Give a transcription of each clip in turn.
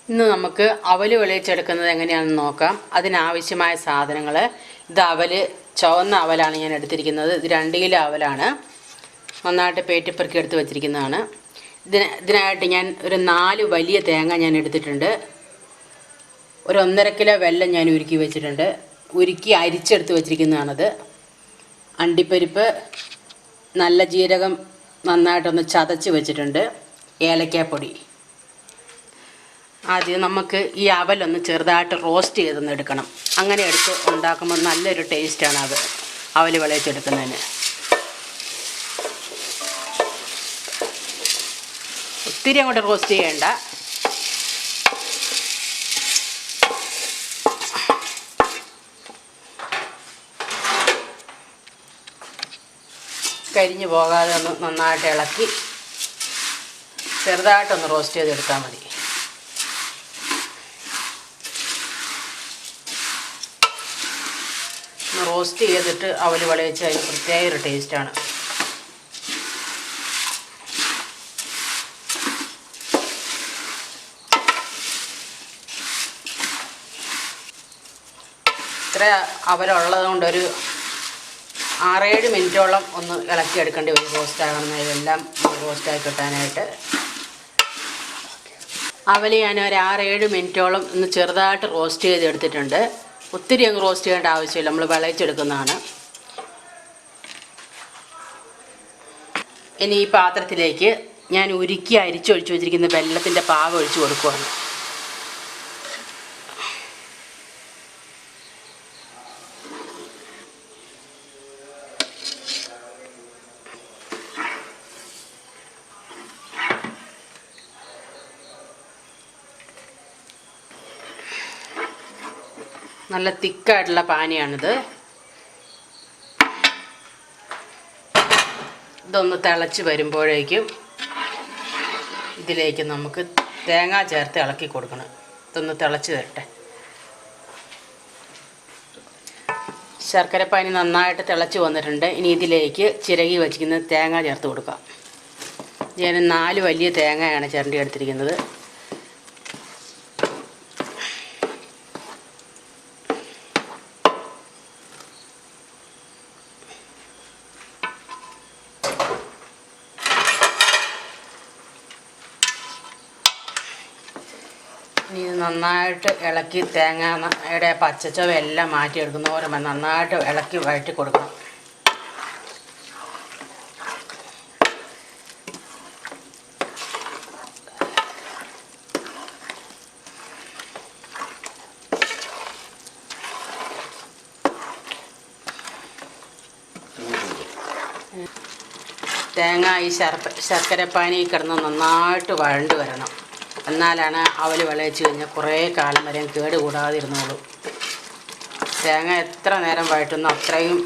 ഇന്ന് നമുക്ക് അവല് വിളയിച്ചെടുക്കുന്നത് എങ്ങനെയാണെന്ന് നോക്കാം. അതിനാവശ്യമായ സാധനങ്ങൾ: ഇത് അവല്, ചുവന്ന അവലാണ് ഞാൻ എടുത്തിരിക്കുന്നത്. ഇത് 2 കിലോ അവലാണ്. നന്നായിട്ട് പേറ്റിപ്പെറുക്കി എടുത്ത് വെച്ചിരിക്കുന്നതാണ്. ഇതിനായിട്ട് ഞാൻ ഒരു 4 വലിയ തേങ്ങ ഞാൻ എടുത്തിട്ടുണ്ട്. ഒരു 1.5 കിലോ വെല്ലം ഞാൻ ഉരുക്കി വെച്ചിട്ടുണ്ട്. ഉരുക്കി അരിച്ചെടുത്ത് വെച്ചിരിക്കുന്നതാണത്. അണ്ടിപ്പരിപ്പ്, നല്ല ജീരകം നന്നായിട്ടൊന്ന് ചതച്ച് വെച്ചിട്ടുണ്ട്. ഏലക്കാപ്പൊടി. ആദ്യം നമുക്ക് ഈ അവലൊന്ന് ചെറുതായിട്ട് റോസ്റ്റ് ചെയ്തൊന്ന് എടുക്കണം. അങ്ങനെ എടുത്ത് ഉണ്ടാക്കുമ്പോൾ നല്ലൊരു ടേസ്റ്റാണ് അവൽ വിളയിച്ചെടുക്കുന്നതിന്. ഒത്തിരി അങ്ങോട്ട് റോസ്റ്റ് ചെയ്യേണ്ട. കരിഞ്ഞു പോകാതെ ഒന്ന് നന്നായിട്ട് ഇളക്കി ചെറുതായിട്ടൊന്ന് റോസ്റ്റ് ചെയ്തെടുത്താൽ മതി. റോസ്റ്റ് ചെയ്തിട്ട് അവൽ വിളയിച്ച് അതിന് പ്രത്യേക ഒരു ടേസ്റ്റാണ്. ഇത്ര അവലുള്ളത് കൊണ്ടൊരു 6-7 മിനിറ്റോളം ഒന്ന് ഇളക്കിയെടുക്കേണ്ടി വരും റോസ്റ്റാകണം. ഇതെല്ലാം റോസ്റ്റായി കിട്ടാനായിട്ട് അവൽ ഞാൻ ഒരു 6-7 മിനിറ്റോളം ഒന്ന് ചെറുതായിട്ട് റോസ്റ്റ് ചെയ്തെടുത്തിട്ടുണ്ട്. ഒത്തിരി അങ്ങ് റോസ്റ്റ് ചെയ്യേണ്ട ആവശ്യമില്ല, നമ്മൾ വിളയിച്ചെടുക്കുന്നതാണ്. ഇനി ഈ പാത്രത്തിലേക്ക് ഞാൻ ഉരുക്കി അരിച്ചൊഴിച്ച് വെച്ചിരിക്കുന്ന വെല്ലത്തിൻ്റെ പാകം ഒഴിച്ച് കൊടുക്കുകയാണ്. നല്ല തിക്കായിട്ടുള്ള പാനിയാണിത്. ഇതൊന്ന് തിളച്ച് വരുമ്പോഴേക്കും ഇതിലേക്ക് നമുക്ക് തേങ്ങ ചേർത്ത് ഇളക്കി കൊടുക്കണം. ഇതൊന്ന് തിളച്ച് തരട്ടെ. ശർക്കരപ്പാനി നന്നായിട്ട് തിളച്ച് വന്നിട്ടുണ്ട്. ഇനി ഇതിലേക്ക് ചിരകി വച്ചിരിക്കുന്ന തേങ്ങ ചേർത്ത് കൊടുക്കാം. ഞാൻ 4 വലിയ തേങ്ങയാണ് ചിരണ്ടി എടുത്തിരിക്കുന്നത്. ഇനി ഇത് നന്നായിട്ട് ഇളക്കി തേങ്ങയുടെ പച്ചച്ചവയെല്ലാം മാറ്റിയെടുക്കുന്ന പോലെ നന്നായിട്ട് ഇളക്കി വഴറ്റി കൊടുക്കണം. തേങ്ങ ഈ ശർക്കരപ്പാനി കിടന്ന് നന്നായിട്ട് വഴണ്ട് വരണം. എന്നാലാണ് അവൽ വിളയിച്ച് കഴിഞ്ഞാൽ കുറേ കാലം വരെ കേട് കൂടാതിരുന്നോളൂ. തേങ്ങ എത്ര നേരം വഴറ്റുന്നോ അത്രയും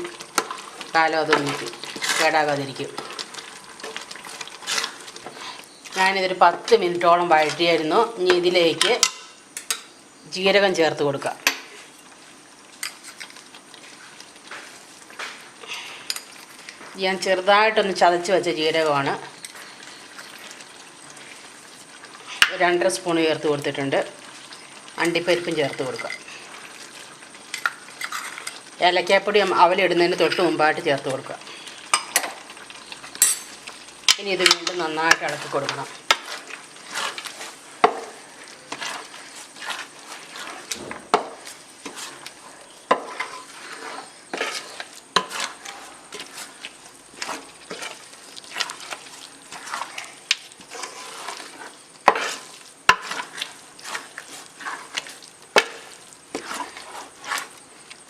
കാലം അത് നിൽക്കും, കേടാകാതിരിക്കും. ഞാനിതൊരു 10 മിനിറ്റോളം വഴറ്റിയായിരുന്നു. ഇനി ഇതിലേക്ക് ജീരകം ചേർത്ത് കൊടുക്കാം. ഞാൻ ചെറുതായിട്ടൊന്ന് ചതച്ച് വെച്ച ജീരകമാണ്. 2.5 സ്പൂൺ ചേർത്ത് കൊടുത്തിട്ടുണ്ട്. അണ്ടിപ്പരിപ്പും ചേർത്ത് കൊടുക്കാം. ഏലക്കാപ്പൊടി അവലിടുന്നതിന് തൊട്ട് മുമ്പായിട്ട് ചേർത്ത് കൊടുക്കുക. ഇനി ഇത് വീണ്ടും നന്നായിട്ട് ഇളക്കി കൊടുക്കണം.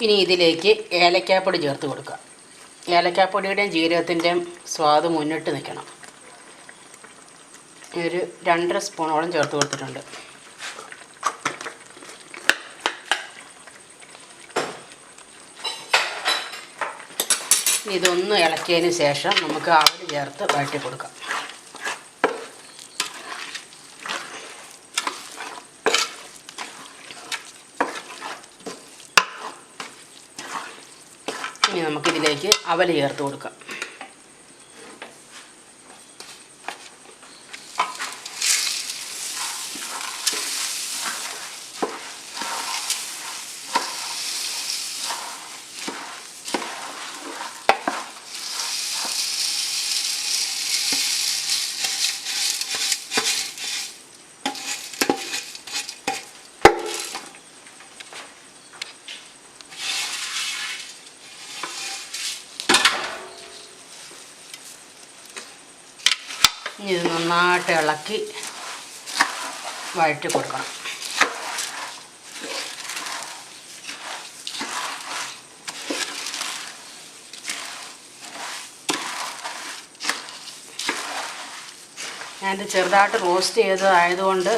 ഇനി ഇതിലേക്ക് ഏലക്കാപ്പൊടി ചേർത്ത് കൊടുക്കുക. ഏലക്കാപ്പൊടിയുടെയും ജീരകത്തിൻ്റെയും സ്വാദ് മുന്നിട്ട് നിൽക്കണം. ഒരു 2.5 സ്പൂണോളം ചേർത്ത് കൊടുത്തിട്ടുണ്ട്. ഇതൊന്ന് ഇളക്കിയതിന് ശേഷം നമുക്ക് അവൽ ചേർത്ത് വഴറ്റി കൊടുക്കാം. ഇനി നമുക്കിതിലേക്ക് അവൽ ചേർത്ത് കൊടുക്കാം. നന്നായിട്ട് ഇളക്കി വഴറ്റി കൊടുക്കണം. ഞാനിത് ചെറുതായിട്ട് റോസ്റ്റ് ചെയ്തതായതുകൊണ്ട്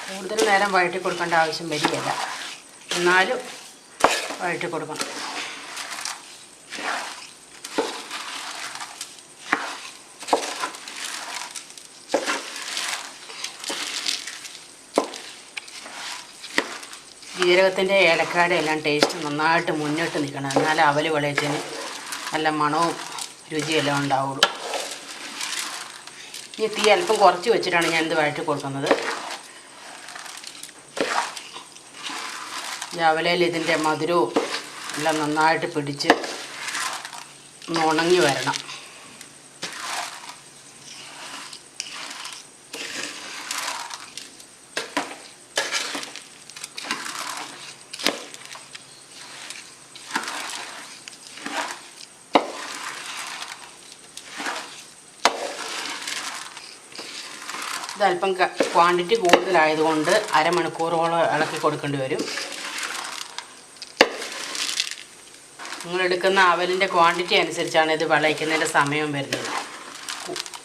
കൂടുതൽ നേരം വഴറ്റി കൊടുക്കേണ്ട ആവശ്യം വരികയില്ല. എന്നാലും വഴറ്റി കൊടുക്കണം. ജീരകത്തിൻ്റെ ഏലക്കായുടെ എല്ലാം ടേസ്റ്റ് നന്നായിട്ട് മുന്നിട്ട് നിൽക്കണം. എന്നാലും അവൽ വിളയിച്ചതിന് നല്ല മണവും രുചിയെല്ലാം ഉണ്ടാവുള്ളൂ. ഈ തീ അല്പം കുറച്ച് വെച്ചിട്ടാണ് ഞാനിത് വഴറ്റി കൊടുക്കുന്നത്. ഈ അവലയിൽ ഇതിൻ്റെ മധുരവും എല്ലാം നന്നായിട്ട് പിടിച്ച് ഉണങ്ങി വരണം. ഇതല്പം ക്വാണ്ടിറ്റി കൂടുതലായതുകൊണ്ട് അരമണിക്കൂറോളം ഇളക്കി കൊടുക്കേണ്ടി വരും. നിങ്ങളെടുക്കുന്ന അവലിൻ്റെ ക്വാണ്ടിറ്റി അനുസരിച്ചാണ് ഇത് വിളയിക്കുന്നതിൻ്റെ സമയം വരുന്നത്.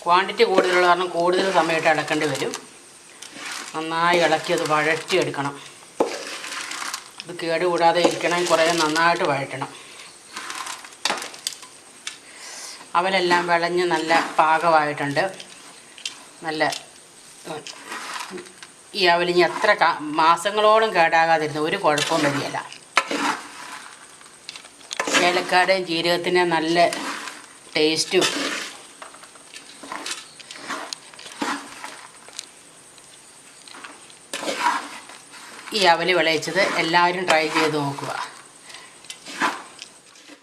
ക്വാണ്ടിറ്റി കൂടുതലുള്ള കാരണം കൂടുതൽ സമയത്ത് ഇളക്കേണ്ടി വരും. നന്നായി ഇളക്കി അത് വഴറ്റിയെടുക്കണം. ഇത് കേടുകൂടാതെ ഇരിക്കണം. കുറേ നന്നായിട്ട് വഴറ്റണം. അവലെല്ലാം വിളഞ്ഞ് നല്ല പാകമായിട്ടുണ്ട്. നല്ല ഈ അവലിഞ്ഞ് എത്ര മാസങ്ങളോളം കേടാകാതിരുന്ന ഒരു കുഴപ്പവും വരികയില്ല. ഏലക്കാടേയും ജീരകത്തിന് നല്ല ടേസ്റ്റും ഈ അവൽ വിളയിച്ചത് എല്ലാവരും ട്രൈ ചെയ്ത് നോക്കുക.